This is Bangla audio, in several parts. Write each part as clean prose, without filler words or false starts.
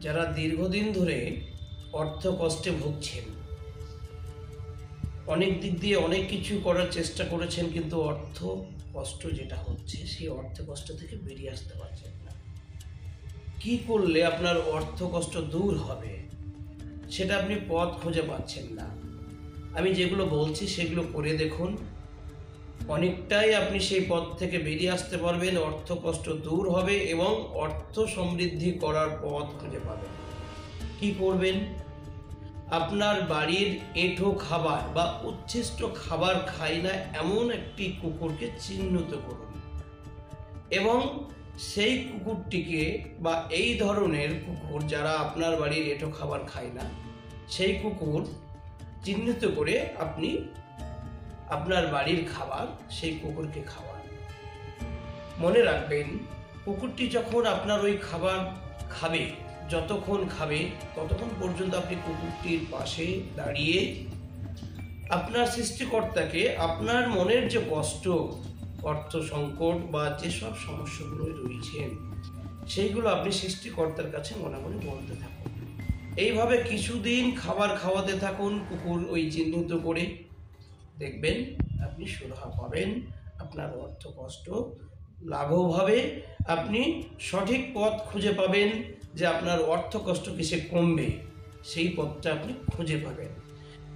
যারা দীর্ঘদিন ধরে অর্থ কষ্টে ভুগছেন, অনেক দিক দিয়ে অনেক কিছু করার চেষ্টা করেছেন, কিন্তু অর্থ কষ্ট যেটা হচ্ছে সেই অর্থ কষ্ট থেকে বেরিয়ে আসতে পারছেন না। কি করলে আপনার অর্থ কষ্ট দূর হবে সেটা আপনি পথ খুঁজে পাচ্ছেন না। আমি যেগুলো বলছি সেগুলো করে দেখুন, অনেকটাই আপনি সেই পথ থেকে বেরিয়ে আসতে পারবেন, অর্থ কষ্ট দূর হবে এবং অর্থ সমৃদ্ধি করার পথ খুঁজে পাবেন। কি করবেন? আপনার বাড়ির এঁঠো খাবার বা উচ্ছিষ্ট খাবার খায় না এমন একটি কুকুরকে চিহ্নিত করুন এবং সেই কুকুরটিকে বা এই ধরনের কুকুর যারা আপনার বাড়ির এঁঠো খাবার খায় না, সেই কুকুর চিহ্নিত করে আপনি আপনার বাড়ির খাবার সেই কুকুরকে খাওয়ান। মনে রাখবেন, কুকুরটি যখন আপনার ওই খাবার খাবে, যতক্ষণ খাবে ততক্ষণ পর্যন্ত আপনি কুকুরটির পাশে দাঁড়িয়ে আপনার সৃষ্টিকর্তাকে আপনার মনের যে কষ্ট, অর্থ সংকট বা যেসব সমস্যাগুলো রয়েছেন সেইগুলো আপনি সৃষ্টিকর্তার কাছে মনে মনে বলতে থাকুন। এইভাবে কিছুদিন খাবার খাওয়াতে থাকুন কুকুর ওই চিহ্নিত করে, দেখবেন আপনি সুরাহা পাবেন, আপনার অর্থ কষ্ট লাঘব হবে, আপনি সঠিক পথ খুঁজে পাবেন যে আপনার অর্থ কষ্ট কিসে কমবে, সেই পথটা আপনি খুঁজে পাবেন।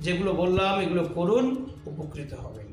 যেগুলো বললাম এগুলো করুন, উপকৃত হবেন।